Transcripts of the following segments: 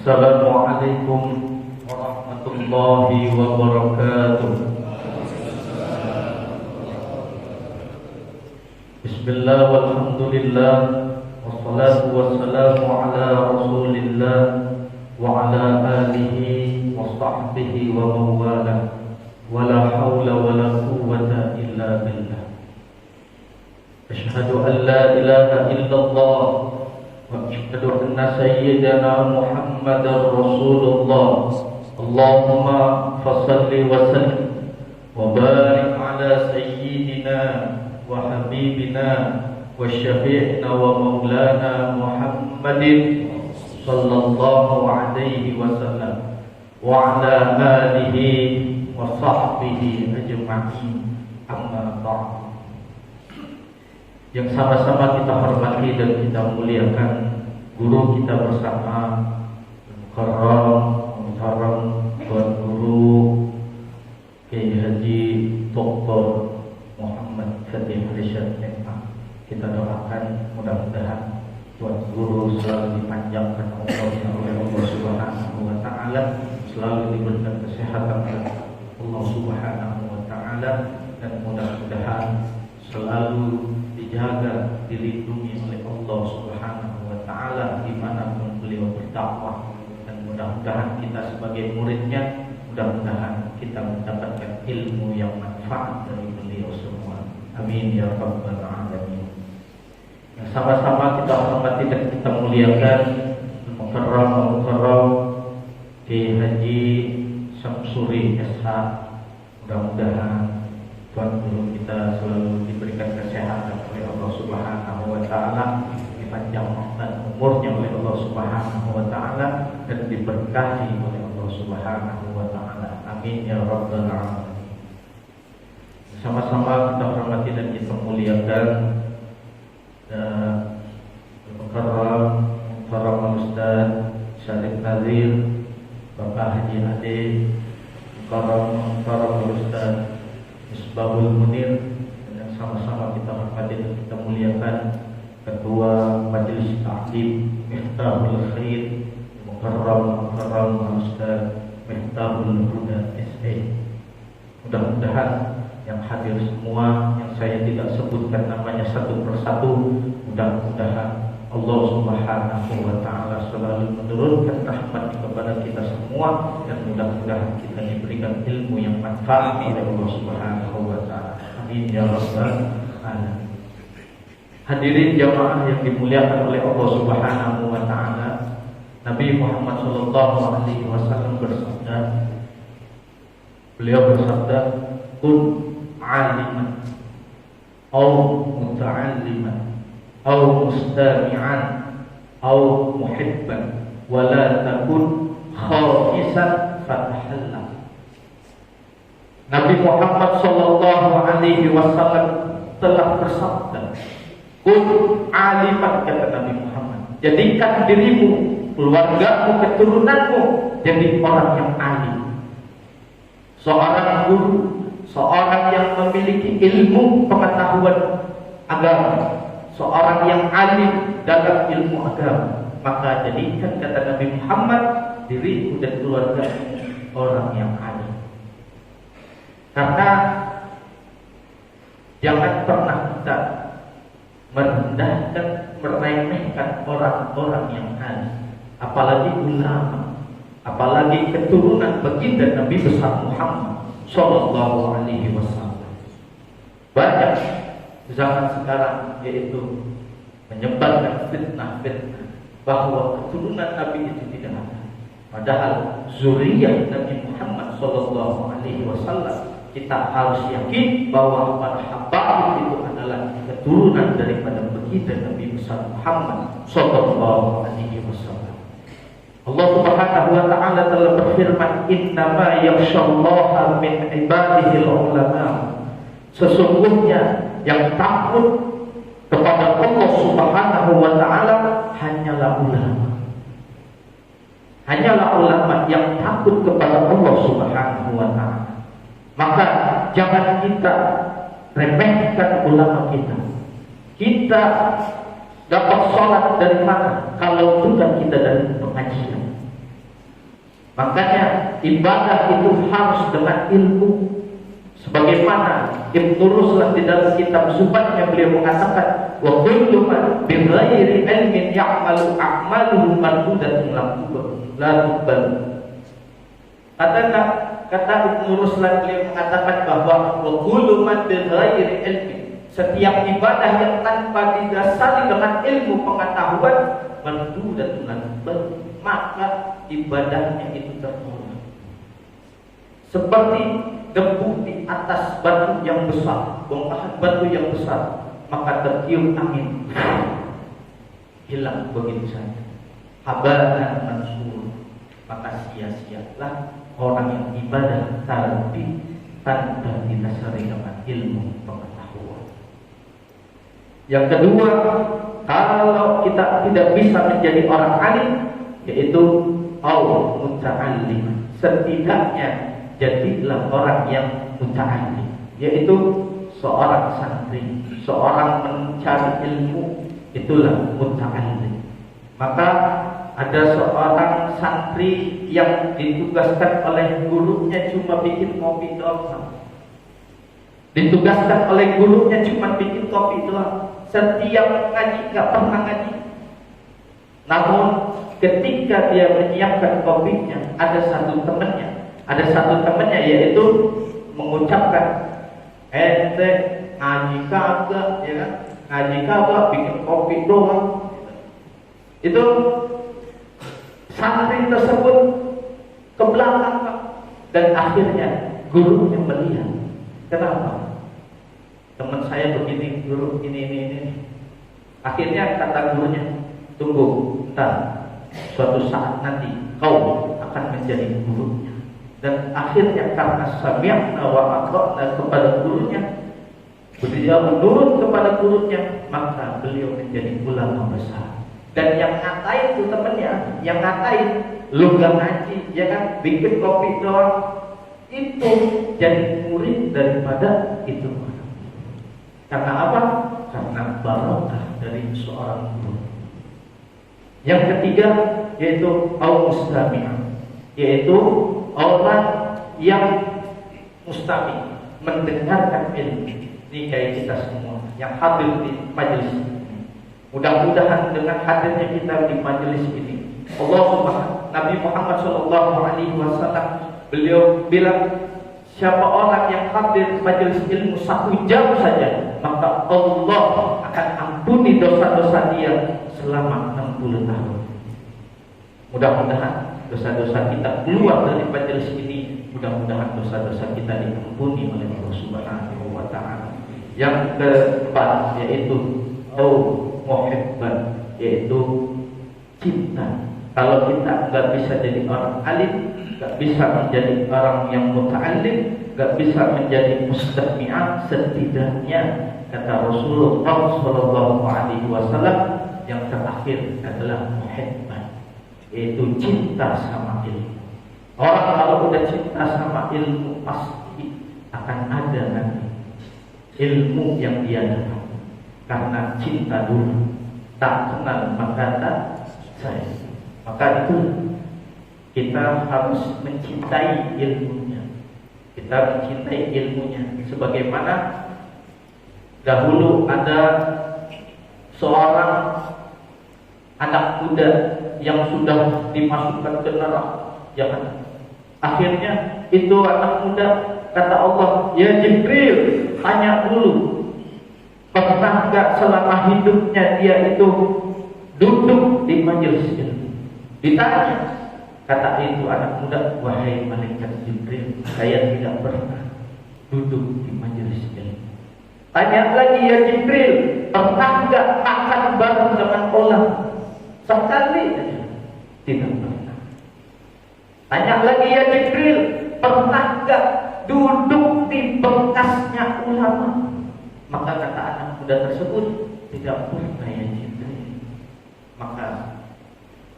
Assalamualaikum warahmatullahi wabarakatuh. Bismillah walhamdulillah wassalatu wassalamu ala rasulillah wa ala alihi wa sahbihi wa mawala wa la hawla wa la quwwata illa billah. Asyhadu an la ilaha illallah wa asyhadu anna sayyidana Muhammadar Rasulullah. Allahumma fassalli wa sallim wa barik ala sayyidina wa habibina wa syafi'na wa maulana Muhammadin sallallahu alaihi wasallam wa ala alihi wa sahbihi ajma'in, amma ba'd. Yang sama-sama kita hormati dan kita muliakan guru kita bersama, Mukarram Tuan Guru Kiai Haji Dr. Muhammad Fatih Rishad Mekah. Kita doakan mudah-mudahan Tuan Guru selalu dipanjangkan oleh Allah Subhanahu wa Ta'ala, selalu diberikan kesehatan oleh Allah Subhanahu wa Ta'ala, dan mudah-mudahan selalu dijaga, dilindungi oleh Allah Subhanahu wa Ta'ala dimanapun beliau berdakwah. Dan mudah-mudahan kita sebagai muridnya, mudah-mudahan kita mendapatkan ilmu yang manfaat dari beliau semua. Amin ya rabbal alamin. Yang sama-sama kita hormati dan kita muliakan Mukarram Kiai Haji Samsuri SH. Mudah-mudahan Tuan Guru kita selalu diberikan kesehatan oleh Allah Subhanahu wa Ta'ala, dipanjangkan umurnya oleh Allah Subhanahu wa Ta'ala, dan diberkahi oleh Allah Subhanahu wa Ta'ala. Amin ya rabbal alamin. Sama-sama kita hormati dan kita muliakan Mukarram Ustaz Syarif Nazir, Bapak Haji Ade, Mukarram Ustaz Misbahul Munir, dan sama-sama kita hormati dan kita muliakan Ketua Majelis Ta'lim Miftahul Khair, Mukarram Ustaz Miftahul Huda SA. Mudah-mudahan yang hadir semua, yang saya tidak sebutkan namanya satu persatu, mudah-mudahan Allah Subhanahu wa Ta'ala selalu menurunkan rahmat kepada kita semua, dan mudah-mudahan kita diberikan ilmu yang manfaat oleh Allah Subhanahu wa Ta'ala. Amin ya rabbal alamin. Hadirin jamaah yang dimuliakan oleh Allah Subhanahu wa Ta'ala, Nabi Muhammad sallallahu alaihi wasallam bersabda, beliau bersabda, kun aliman au muta'alliman au mustami'an au muhibban wa la takun khaisan fatahalla. Nabi Muhammad sallallahu alaihi wasallam telah bersabda, kun aliman, kata Nabi Muhammad, jadikan dirimu, keluargamu, keturunanmu jadi orang yang alim, seorang guru, seorang yang memiliki ilmu pengetahuan agama, seorang yang alim dalam ilmu agama. Maka jadikan, kata Nabi Muhammad, diriku dan keluarga orang yang alim. Karena jangan pernah kita merendahkan, meremehkan orang-orang yang alim, apalagi ulama, apalagi keturunan baginda Nabi besar Muhammad sallallahu alaihi wasallam. Banyak zaman sekarang yaitu menyebarkan fitnah-fitnah bahwa keturunan Nabi itu tidak ada. Padahal zuriyah Nabi Muhammad sallallahu alaihi wasallam, kita harus yakin bahwa para habaib itu adalah keturunan daripada baginda Nabi besar Muhammad sallallahu alaihi wasallam. Allah Subhanahu wa Ta'ala telah berfirman, innama yakhshallaha min ibadihil ulama. Sesungguhnya yang takut kepada Allah Subhanahu wa Ta'ala hanyalah ulama. Hanyalah ulama yang takut kepada Allah Subhanahu wa Ta'ala. Maka jangan kita remehkan ulama kita. Kita dapat sholat dari mana kalau bukan kita dari pengajian? Makanya ibadah itu harus dengan ilmu. Sebagaimana Ibnu Ruslan di dalam kitab Zubatnya beliau mengatakan, wa kullu man bi ghairi ilmin ya'malu a'maluhu mardudatun la tuqbal. Kata Ibnu Ruslan beliau mengatakan bahwa wa kullu man bi ghairi ilmin, setiap ibadah yang tanpa didasari dengan ilmu pengetahuan mardudatun la tuqbal, maka ibadahnya itu tertolak. Seperti debu di atas batu yang besar, bongkahan batu yang besar, maka tertiup angin, hilang begitu saja. Habaran mansur, maka sia-sialah orang yang ibadah tapi tanpa didasari dengan ilmu pengetahuan. Yang kedua, kalau kita tidak bisa menjadi orang alim, yaitu muta'allim, setidaknya jadilah orang yang muta'allim, yaitu seorang santri, seorang mencari ilmu, itulah muta'allim. Maka ada seorang santri yang ditugaskan oleh gurunya cuma bikin kopi doang. Ditugaskan oleh gurunya cuma bikin kopi doang. Setiap ngaji gak pernah ngaji. Namun ketika dia menyiapkan kopinya, ada satu temannya yaitu mengucapkan, ente ngaji kagak, ya kan? Ngaji kagak, bikin kopi doang. Itu santri tersebut ke belakang, Pak. Dan akhirnya gurunya melihat, kenapa? Teman saya begini, guru ini. Akhirnya kata gurunya, tunggu, entar suatu saat nanti kau akan menjadi gurunya. Dan akhirnya karena sami'na wa ata'na kepada gurunya, beliau menurut kepada gurunya, maka beliau menjadi ulama besar. Dan yang ngatain itu temennya, yang ngatain lu gak ngaji, ya kan, bikin kopi doang, itu jadi murid daripada itu. Karena apa? Karena barokah dari seorang guru. Yang ketiga yaitu mustami', yaitu orang yang mustami', mendengarkan ilmu. Ini kayak kita semua yang hadir di majelis ini. Mudah-mudahan dengan hadirnya kita di majelis ini, Nabi Muhammad SAW beliau bilang, siapa orang yang hadir di majelis ilmu 1 jam saja, maka Allah akan ampuni dosa-dosa dia selama 60 tahun. Mudah-mudahan dosa-dosa kita keluar dari majelis ini, mudah-mudahan dosa-dosa kita diampuni oleh Allah Subhanahu wa Ta'ala. Yang keempat yaitu muhibban, yaitu cinta. Kalau kita nggak bisa jadi orang alim, nggak bisa menjadi orang yang muta'allim, nggak bisa menjadi mustami'ah, setidaknya kata Rasulullah SAW, yang terakhir adalah muhibban, yaitu cinta sama ilmu. Orang kalau udah cinta sama ilmu, pasti akan ada nanti ilmu yang dia dapat. Karena cinta dulu, tak kenal maka tak sayang. Maka itu kita harus mencintai ilmunya. Kita mencintai ilmunya. Sebagaimana dahulu ada seorang anak muda yang sudah dimasukkan ke neraka, jangan. Akhirnya itu anak muda kata Allah, ya Jibril, tanya dulu, pernah gak selama hidupnya dia itu duduk di majelis ilmu? Ditanya, kata itu anak muda, wahai malaikat Jibril, saya tidak pernah duduk di majelis ilmu. Tanya lagi, ya Jibril, pernah gak makan bareng dengan orang? Sekali saja, tidak pernah. Tanya lagi, ya Jibril, pernah gak duduk di bekasnya ulama? Maka kata anak muda tersebut, tidak pernah ya Jibril. Maka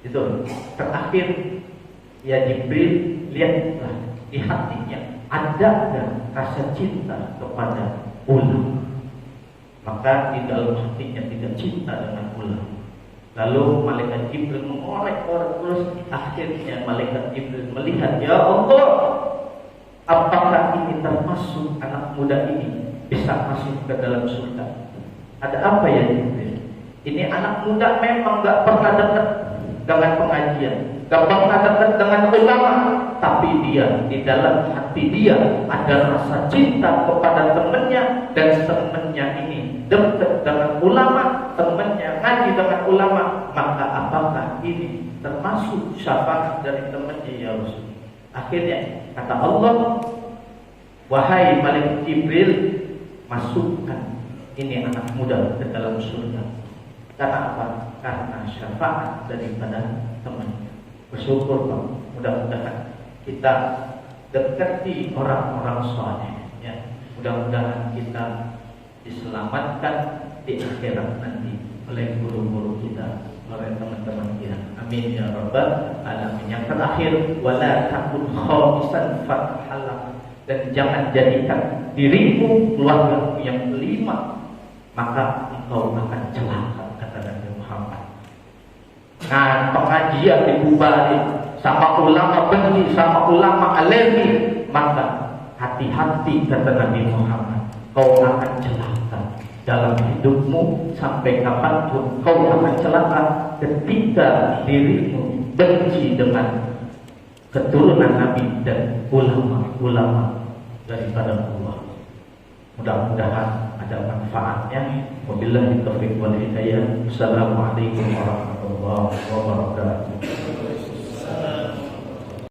itu terakhir, ya Jibril, lihatlah di hatinya ada rasa cinta kepada ulama. Maka di dalam hatinya tidak cinta dengan ulama. Lalu malaikat Jibril mengorek terus akhirnya malaikat Jibril melihat, ya Allah, apakah ini termasuk anak muda ini bisa masuk ke dalam surga? Ada apa ya Jibril? Ini anak muda memang gak pernah dekat dengan pengajian, gak pernah dekat dengan ulama, tapi dia di dalam hati dia ada rasa cinta kepada temannya, dan temannya ini dekat dengan ulama, temannya ngaji dengan ulama. Maka apakah ini termasuk syafaat dari temannya ya Rasul? Akhirnya kata Allah, wahai malaikat Jibril, masukkan ini anak muda ke dalam surga. Karena apa? Karena syafaat daripada temannya. Bersyukur Pak, mudah-mudahan kita dekati orang-orang saleh, ya. Mudah-mudahan kita diselamatkan di akhirat nanti oleh guru-guru kita, oleh teman-teman kita. Amin ya rabbal alamin. Yang terakhir, wala takun khamisan fathalah, dan jangan jadikan dirimu keluarga yang kelima, maka engkau akan celaka, kata Nabi Muhammad. Nah, pengajian dibubarin, sama ulama benci, sama ulama alergi, maka hati-hati, kata Nabi Muhammad, kau akan celaka dalam hidupmu sampai kapanpun. Kau akan celaka ketika dirimu benci dengan keturunan Nabi dan ulama-ulama daripada Allah. Mudah-mudahan ada manfaatnya. Wabillahi taufiq wal hidayah. Assalamualaikum warahmatullahi wabarakatuh.